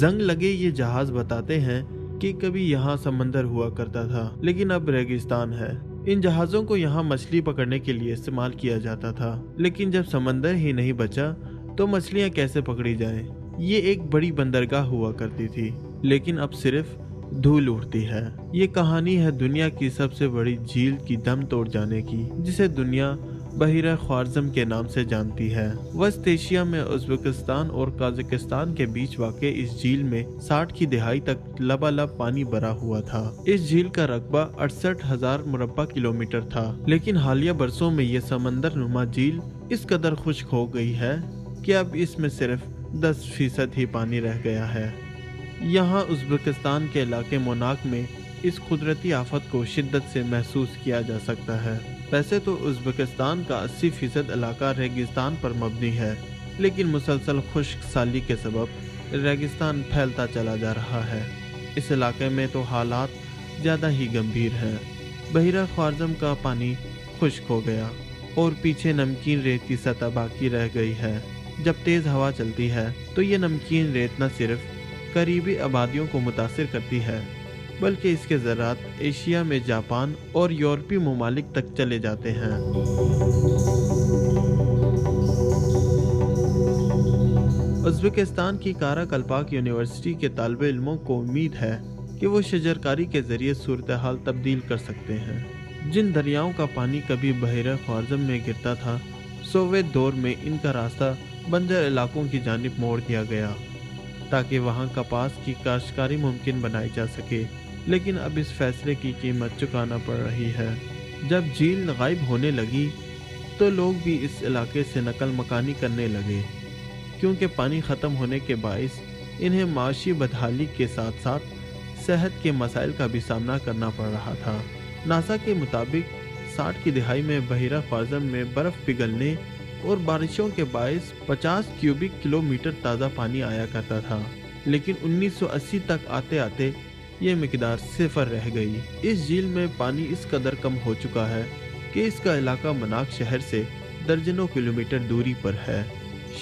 जंग लगे ये जहाज बताते हैं कि कभी यहाँ समंदर हुआ करता था, लेकिन अब रेगिस्तान है। इन जहाज़ों को यहाँ मछली पकड़ने के लिए इस्तेमाल किया जाता था, लेकिन जब समंदर ही नहीं बचा तो मछलियाँ कैसे पकड़ी जाएं? ये एक बड़ी बंदरगाह हुआ करती थी, लेकिन अब सिर्फ धूल उड़ती है। ये कहानी है दुनिया की सबसे बड़ी झील की दम तोड़ जाने की, जिसे दुनिया बहिरा ख्वारज़म के नाम से जानती है। वस्त एशिया में उज़्बेकिस्तान और कजाकिस्तान के बीच वाक़े इस झील में 60 की दहाई तक लबालब पानी भरा हुआ था। इस झील का रकबा 68,000 मुरब्बा किलोमीटर था, लेकिन हालिया बरसों में ये समंदर नुमा झील इस कदर खुश्क हो गई है कि अब इसमें सिर्फ 10% ही पानी रह गया है। यहाँ उज़्बेकिस्तान के इलाके मोनाक में इस कुदरती आफत को शिद्दत से महसूस किया जा सकता है। वैसे तो उज़्बेकिस्तान का 80% इलाका रेगिस्तान पर मबनी है, लेकिन मुसलसल खुश्क साली के सबब रेगिस्तान फैलता चला जा रहा है। इस इलाके में तो हालात ज़्यादा ही गंभीर हैं। बहिरा ख्वारज़म का पानी खुश्क हो गया और पीछे नमकीन रेत की सतह बाकी रह गई है। जब तेज़ हवा चलती है तो ये नमकीन रेत न सिर्फ करीबी आबादियों को मुतासिर करती है, बल्कि इसके ज़रात एशिया में जापान और यूरोपीय ममालिक तक चले जाते हैं। उज़्बेकिस्तान की काराकल्पाक यूनिवर्सिटी के तालिब इल्मों को उम्मीद है कि वो शजरकारी के ज़रिए सूरत हाल तब्दील कर सकते हैं। जिन दरियाओं का पानी कभी बहिरा ख्वारज़म में गिरता था, सोवियत दौर में इनका रास्ता बंजर इलाकों की जानिब मोड़ दिया गया ताकि वहाँ कपास की काश्तकारी मुमकिन बनाई जा सके, लेकिन अब इस फैसले की कीमत चुकाना पड़ रही है। जब झील गायब होने लगी तो लोग भी इस इलाके से नकल मकानी करने लगे, क्योंकि पानी ख़त्म होने के बाइस इन्हें माशी बदहाली के साथ साथ सेहत के मसाइल का भी सामना करना पड़ रहा था। नासा के मुताबिक 60 की दहाई में बहिरा ख्वारज़म में बर्फ़ पिघलने और बारिशों के बाइस 50 क्यूबिक किलोमीटर ताज़ा पानी आया करता था, लेकिन 1980 तक आते आते ये मिकदार सिफर रह गई। इस झील में पानी इस कदर कम हो चुका है कि इसका इलाका मनाक शहर से दर्जनों किलोमीटर दूरी पर है।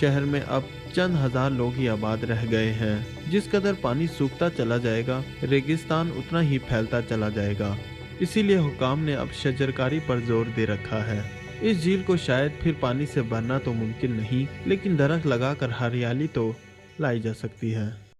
शहर में अब चंद हजार लोग ही आबाद रह गए हैं। जिस कदर पानी सूखता चला जाएगा, रेगिस्तान उतना ही फैलता चला जाएगा। इसीलिए हुकाम ने अब शजरकारी पर जोर दे रखा है। इस झील को शायद फिर पानी से भरना तो मुमकिन नहीं, लेकिन दरख्त लगाकर हरियाली तो लाई जा सकती है।